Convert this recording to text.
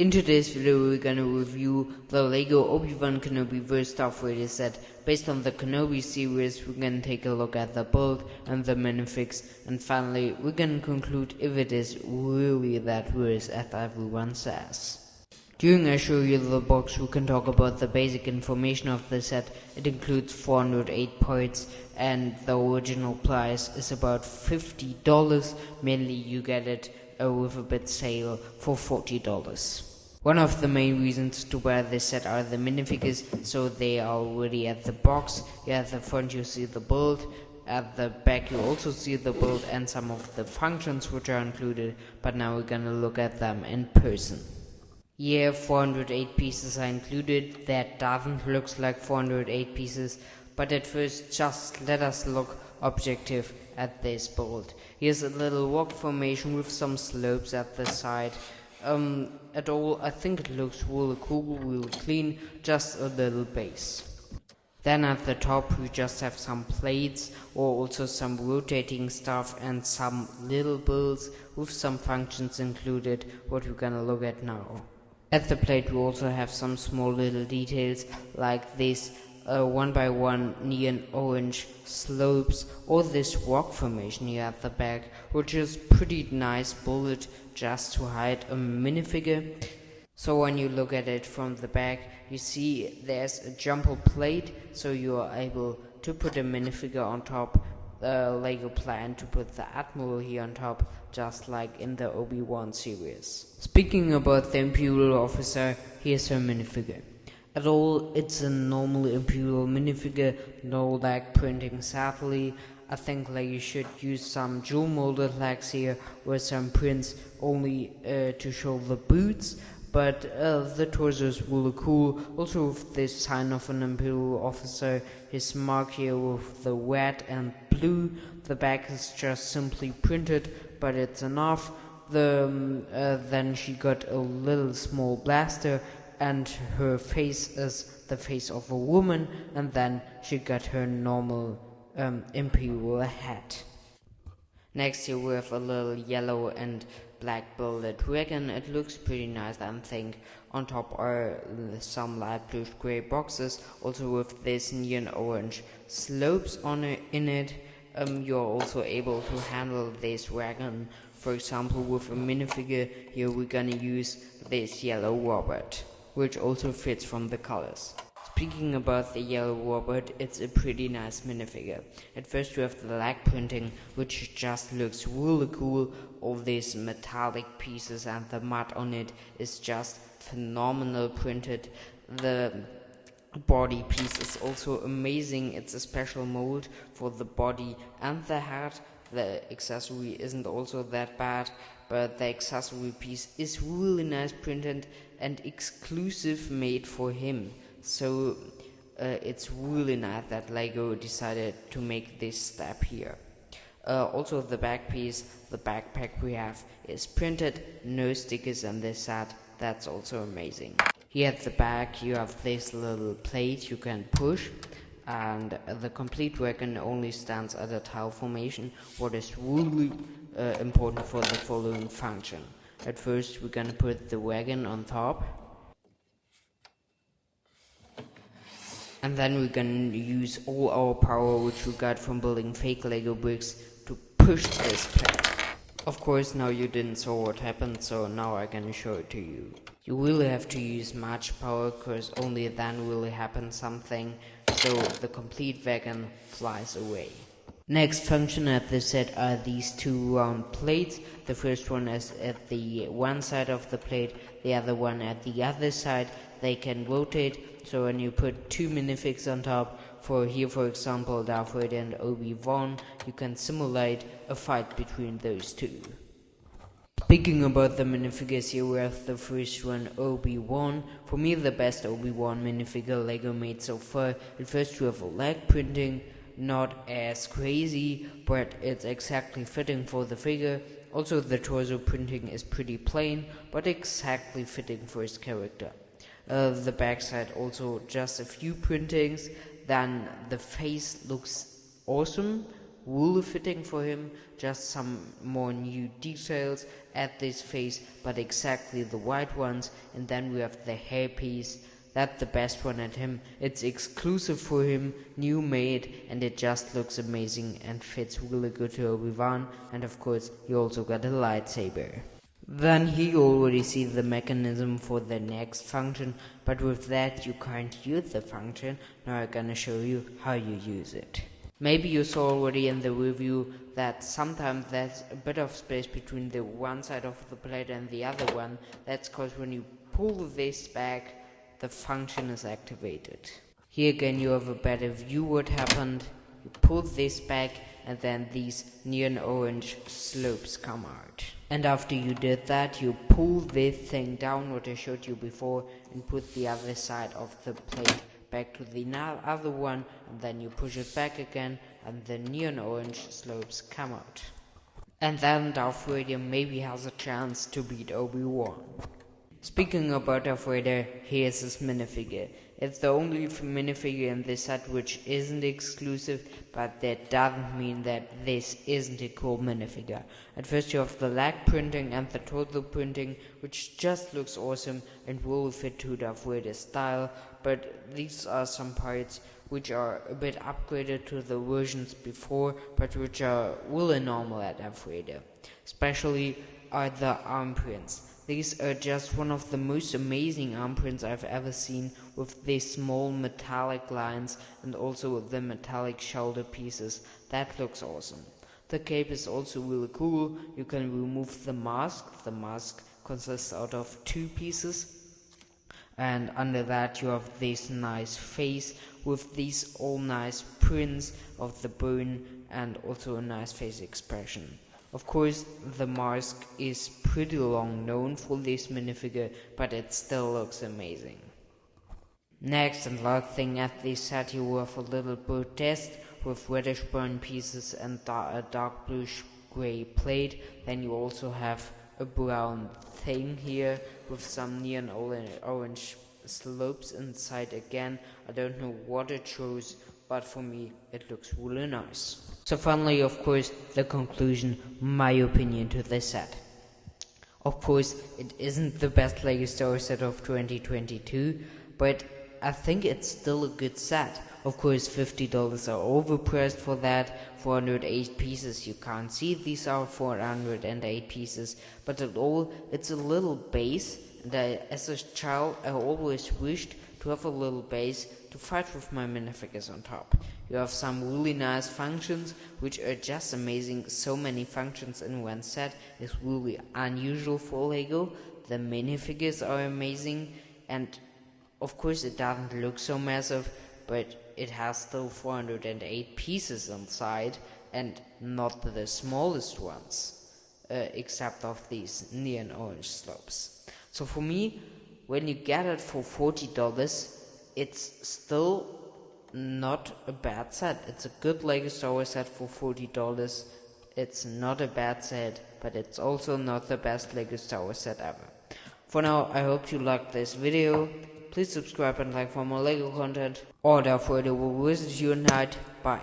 In today's video, we're gonna review the Lego Obiwan Kenobi vs Darth Vader set. Based on the Kenobi series, we're gonna take a look at the build and the minifigs, and finally, we're gonna conclude if it is really that worse as everyone says. During I show you the box, we can talk about the basic information of the set. It includes 408 parts, and the original price is about $50. Mainly you get it with a bit sale for $40. One of the main reasons to buy this set are the minifigures, so they are already at the box. Here at the front you see the build, at the back you also see the build and some of the functions which are included, but now we're gonna look at them in person. Here 408 pieces are included. That doesn't look like 408 pieces, but at first just let us look objective at this build. Here's a little rock formation with some slopes at the side. At all, I think it looks really cool, really clean, just a little base. Then at the top we just have some plates or also some rotating stuff and some little builds with some functions included, what we're gonna look at now. At the plate we also have some small little details like this 1x1 neon orange slopes or this rock formation here at the back, which is pretty nice bullet just to hide a minifigure. So when you look at it from the back, you see there's a jumper plate, so you are able to put a minifigure on top. Lego plan to put the Admiral here on top, just like in the Obiwan series. Speaking about the Imperial officer, here's her minifigure. At all, it's a normal Imperial minifigure, no leg printing sadly. I think Lego should use some jewel molded legs here with some prints only to show the boots, but the torso is really cool. Also with this sign of an Imperial officer, his mark here with the red and blue. The back is just simply printed, but it's enough. Then she got a little small blaster, and her face is the face of a woman, and then she got her normal Imperial hat. Next here we have a little yellow and black builded dragon. It looks pretty nice, I think. On top are some light bluish grey boxes, also with this neon orange slopes in it. You're also able to handle this dragon. For example, with a minifigure, here we're gonna use this yellow robot, which also fits from the colors. Speaking about the yellow robot, it's a pretty nice minifigure. At first you have the leg printing, which just looks really cool. All these metallic pieces and the mud on it is just phenomenal printed. The body piece is also amazing. It's a special mold for the body and the head. The accessory isn't also that bad, but the accessory piece is really nice printed and exclusive made for him. So it's really nice that Lego decided to make this step here. Also the back piece, the backpack we have is printed, no stickers on this set. That's also amazing. Here at the back you have this little plate you can push, and the complete wagon only stands at a tile formation, what is really important for the following function. At first we're gonna put the wagon on top, and then we're gonna use all our power which we got from building fake Lego bricks to push this plate. Of course now you didn't saw what happened, so now I'm gonna show it to you. You really have to use much power, cause only then will happen something, so the complete wagon flies away. Next function at the set are these two round plates. The first one is at the one side of the plate, the other one at the other side. They can rotate, so when you put two minifigs on top, for example Darth Vader and Obiwan, you can simulate a fight between those two. Speaking about the minifigures, here we have the first one, Obiwan. For me the best Obiwan minifigure Lego made so far. At first you have a leg printing, not as crazy, but it's exactly fitting for the figure. Also the torso printing is pretty plain, but exactly fitting for his character. The backside also just a few printings. Then the face looks awesome. wool fitting for him, just some more new details at this face, but exactly the white ones. And then we have the hairpiece. That's the best one at him. It's exclusive for him, new made, and it just looks amazing and fits really good to Obiwan. And of course, you also got a lightsaber. Then here you already see the mechanism for the next function, but with that you can't use the function. Now I'm gonna show you how you use it. Maybe you saw already in the review that sometimes there's a bit of space between the one side of the plate and the other one. That's because when you pull this back, the function is activated. Here again you have a better view what happened. You pull this back and then these neon orange slopes come out. And after you did that, you pull this thing down what I showed you before and put the other side of the plate back to the other one, and then you push it back again and the neon orange slopes come out. And then Darth Vader maybe has a chance to beat Obiwan. Speaking about Darth Vader, here's his minifigure. It's the only minifigure in this set which isn't exclusive, but that doesn't mean that this isn't a cool minifigure. At first you have the leg printing and the torso printing, which just looks awesome and will fit to Darth Vader's style, but these are some parts which are a bit upgraded to the versions before, but which are really normal at Darth Vader. Especially are the armprints. These are just one of the most amazing armprints I've ever seen, with these small metallic lines and also the metallic shoulder pieces. That looks awesome. The cape is also really cool. You can remove the mask. The mask consists out of 2 pieces. And under that you have this nice face with these all nice prints of the bone and also a nice face expression. Of course, the mask is pretty long known for this minifigure, but it still looks amazing. Next and last thing at this set, you have a little protest with reddish brown pieces and a dark bluish grey plate. Then you also have a brown thing here with some neon orange slopes inside again. I don't know what it shows, but for me it looks really nice. So finally, of course, the conclusion, my opinion to this set. Of course, it isn't the best Lego Star Wars set of 2022, but I think it's still a good set. Of course, $50 are overpriced for that. 408 pieces, you can't see these are 408 pieces, but at all, it's a little base, and as a child, I always wished to have a little base to fight with my minifigures on top. You have some really nice functions, which are just amazing. So many functions in one set is really unusual for Lego. The minifigures are amazing, and of course it doesn't look so massive, but it has still 408 pieces inside, and not the smallest ones, except of these neon orange slopes. So for me, when you get it for $40, it's still not a bad set. It's a good Lego Star Wars set for $40. It's not a bad set, but it's also not the best Lego Star Wars set ever. For now, I hope you liked this video. Please subscribe and like for more Lego content. Or Darth Vader will visit you at night. Bye.